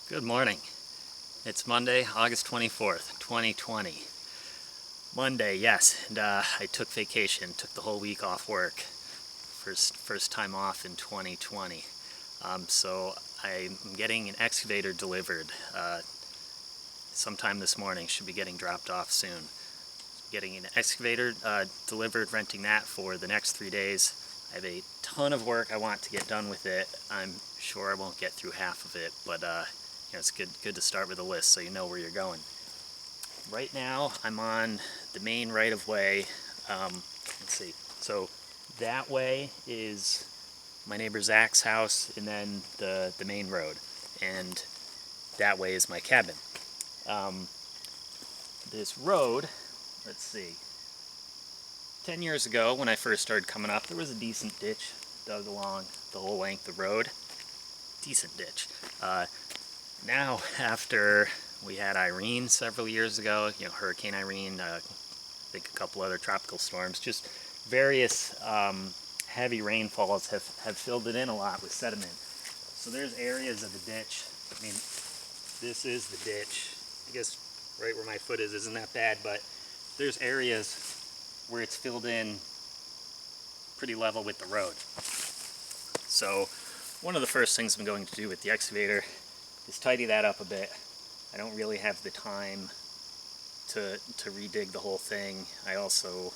Good morning. It's Monday, August 24th, 2020. Monday, yes, and I took vacation, took the whole week off work. First time off in 2020. So I'm getting an excavator delivered sometime this morning. Should be getting dropped off soon. Getting an excavator delivered, renting that for the next 3 days. I have a ton of work I want to get done with it. I'm sure I won't get through half of it, but it's good to start with a list so you know where you're going. Right now I'm on the main right-of-way. Let's see. So that way is my neighbor Zach's house, and then the main road, and that way is my cabin. This road, let's see, 10 years ago when I first started coming up, there was a decent ditch dug along the whole length of the road. Decent ditch. Now, after we had Irene several years ago, Hurricane Irene, I think a couple other tropical storms, just various heavy rainfalls have filled it in a lot with sediment. So there's areas of the ditch. I mean, this is the ditch. I guess right where my foot is isn't that bad, but there's areas where it's filled in pretty level with the road. So one of the first things I'm going to do with the excavator is tidy that up a bit. I don't really have the time to redig the whole thing. I also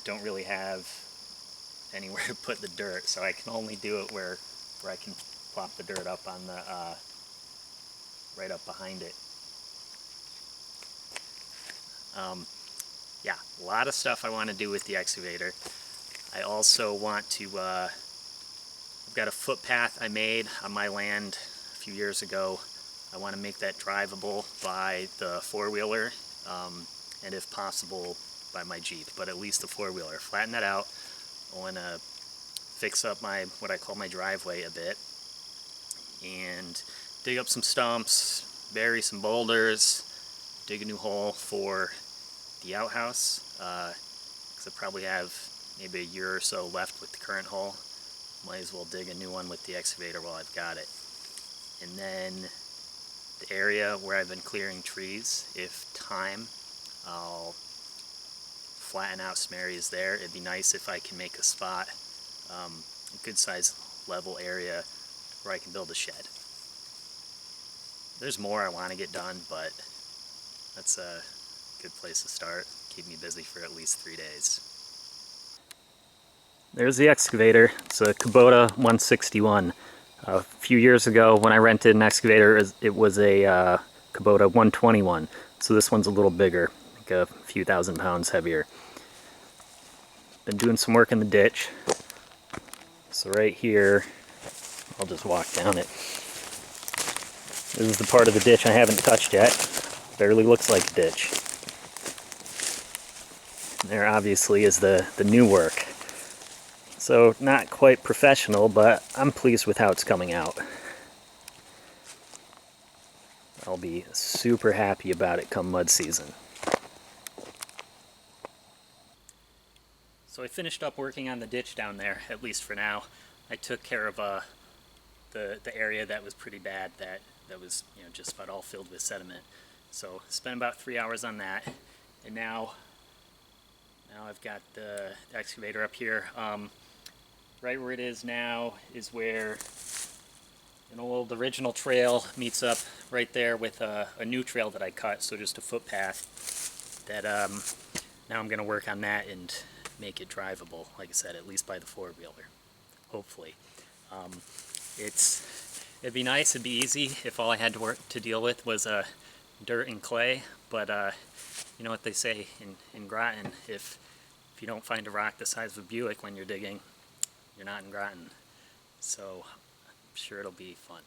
don't really have anywhere to put the dirt, so I can only do it where I can plop the dirt up on the right up behind it. A lot of stuff I want to do with the excavator. I also want to, I've got a footpath I made on my land a few years ago. I want to make that drivable by the four-wheeler, and if possible by my Jeep, but at least the four-wheeler. Flatten that out. I want to fix up what I call my driveway a bit, and dig up some stumps, bury some boulders, dig a new hole for the outhouse, because I probably have maybe a year or so left with the current hole. Might as well dig a new one with the excavator while I've got it. And then the area where I've been clearing trees, if time, I'll flatten out some areas there. It'd be nice if I can make a spot, a good size level area where I can build a shed. There's more I want to get done, but that's a good place to start. Keep me busy for at least 3 days. There's the excavator. It's a Kubota 161. A few years ago when I rented an excavator, it was a Kubota 121. So this one's a little bigger, like a few thousand pounds heavier. Been doing some work in the ditch. So right here, I'll just walk down it. This is the part of the ditch I haven't touched yet. Barely looks like a ditch. And there obviously is the new work. So not quite professional, but I'm pleased with how it's coming out. I'll be super happy about it come mud season. So I finished up working on the ditch down there, at least for now. I took care of the area that was pretty bad, that was just about all filled with sediment. So spent about 3 hours on that, and now I've got the excavator up here. Right where it is now is where an old original trail meets up right there with a new trail that I cut, so just a footpath that now I'm going to work on that and make it drivable, like I said, at least by the four-wheeler, hopefully. It'd be nice, it'd be easy if all I had to deal with was dirt and clay, but you know what they say in Groton, if you don't find a rock the size of a Buick when you're digging, you're not in Groton. So I'm sure it'll be fun.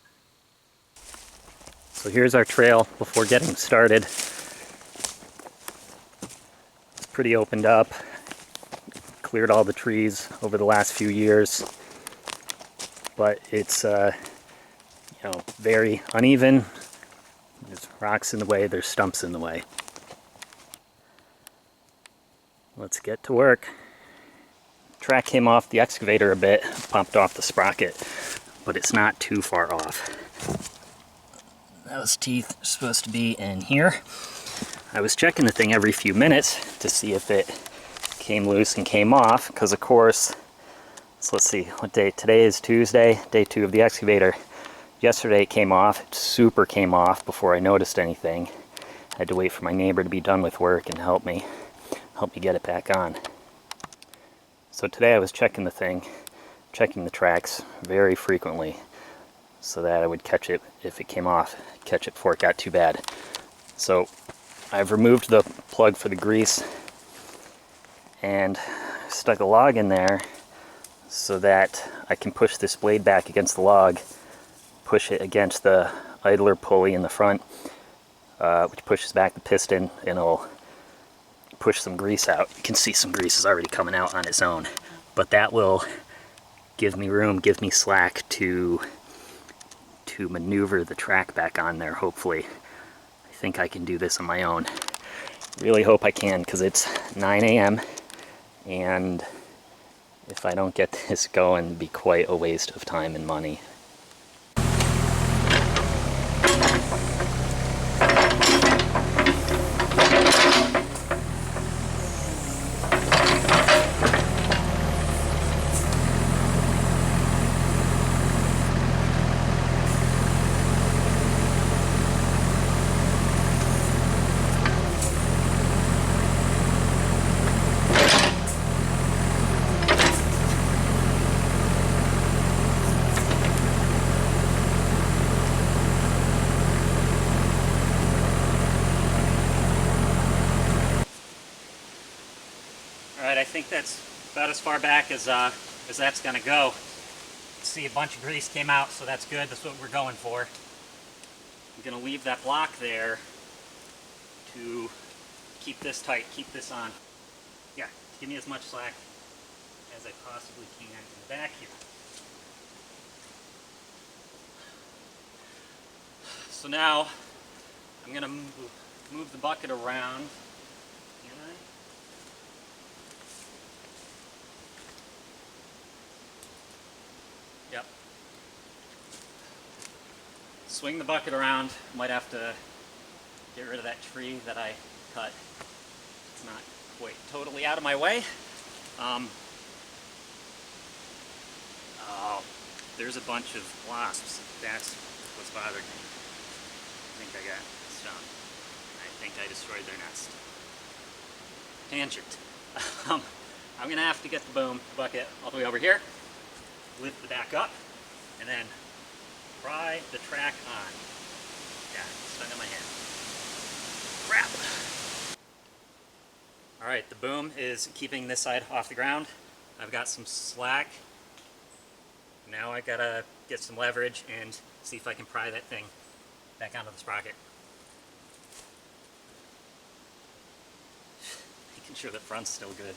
So here's our trail before getting started. It's pretty opened up. Cleared all the trees over the last few years, but it's very uneven. There's rocks in the way, there's stumps in the way. Let's get to work. Track came off the excavator a bit, popped off the sprocket. but it's not too far off. Those teeth are supposed to be in here. I was checking the thing every few minutes to see if it came loose and came off, because of course, so let's see, what day? Today is Tuesday, day 2 of the excavator. Yesterday it came off, it super came off before I noticed anything. I had to wait for my neighbor to be done with work and help me get it back on. So today I was checking the thing, checking the tracks very frequently so that I would catch it if it came off, catch it before it got too bad. So I've removed the plug for the grease and stuck a log in there so that I can push this blade back against the log, push it against the idler pulley in the front, which pushes back the piston, and it'll push some grease out. You can see some grease is already coming out on its own, but that will give me room, give me slack to maneuver the track back on there, hopefully. I think I can do this on my own. Really hope I can, because it's 9 a.m. and if I don't get this going, it'd be quite a waste of time and money. Alright, I think that's about as far back as that's going to go. See, a bunch of grease came out, so that's good. That's what we're going for. I'm going to leave that block there to keep this tight, keep this on. Yeah, give me as much slack as I possibly can in the back here. So now I'm going to move the bucket around. Can I? Yep. Swing the bucket around. Might have to get rid of that tree that I cut. It's not quite totally out of my way. Oh, there's a bunch of wasps. That's what's bothering me. I think I got stung. I think I destroyed their nest. Tangent. I'm gonna have to get the bucket all the way over here, lift the back up, and then pry the track on. Yeah, stuck in my hand. Crap! Alright, the boom is keeping this side off the ground. I've got some slack. Now I gotta get some leverage and see if I can pry that thing back onto the sprocket. Making sure the front's still good.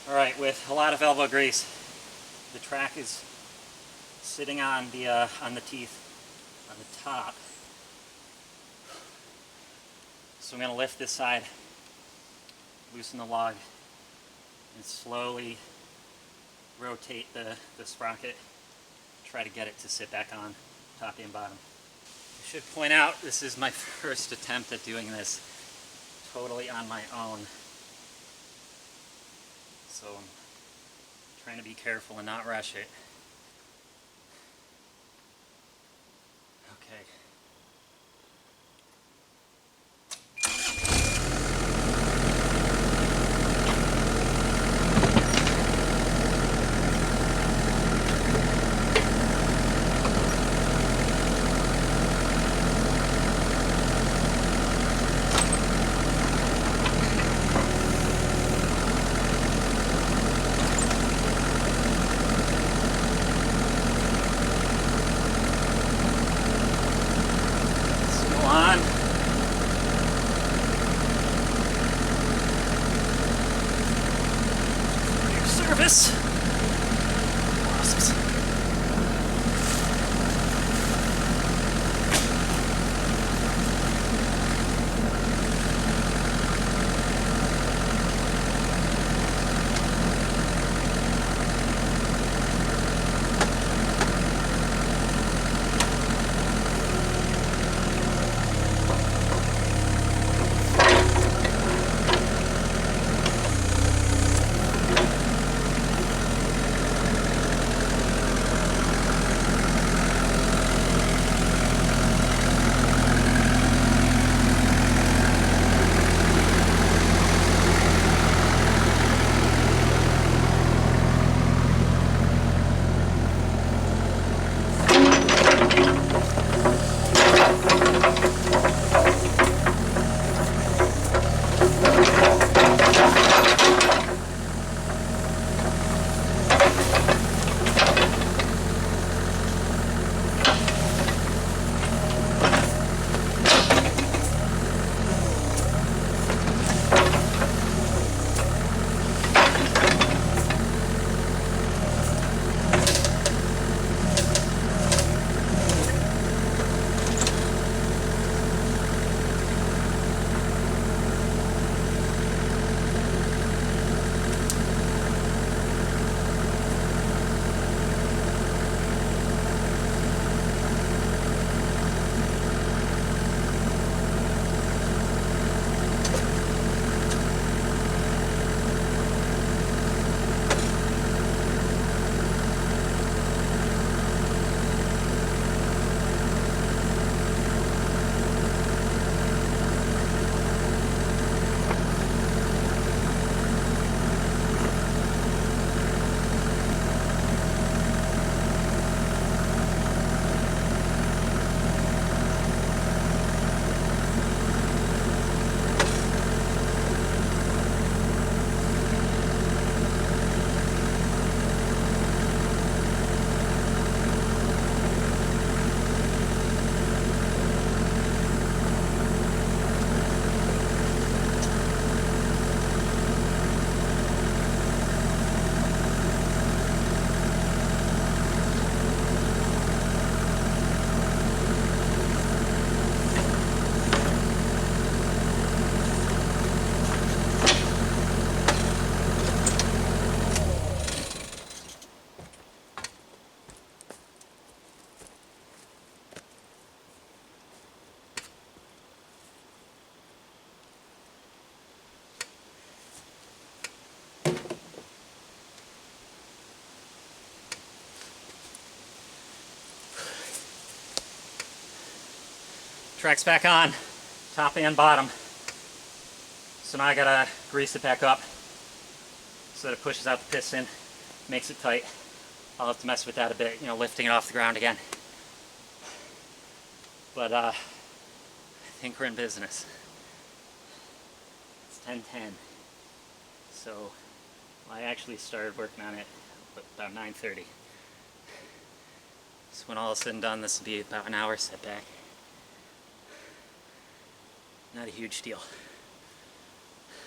Alright, with a lot of elbow grease, the track is sitting on the teeth on the top. So I'm going to lift this side, loosen the log, and slowly rotate the sprocket, try to get it to sit back on top and bottom. I should point out this is my first attempt at doing this totally on my own. So I'm trying to be careful and not rush it. Okay. Service. Wasps. Track's back on, top and bottom. So now I gotta grease it back up so that it pushes out the piston, makes it tight. I'll have to mess with that a bit, lifting it off the ground again. But I think we're in business. It's 10:10. So I actually started working on it about 9:30. So when all is said and done, this will be about an hour setback. Not a huge deal.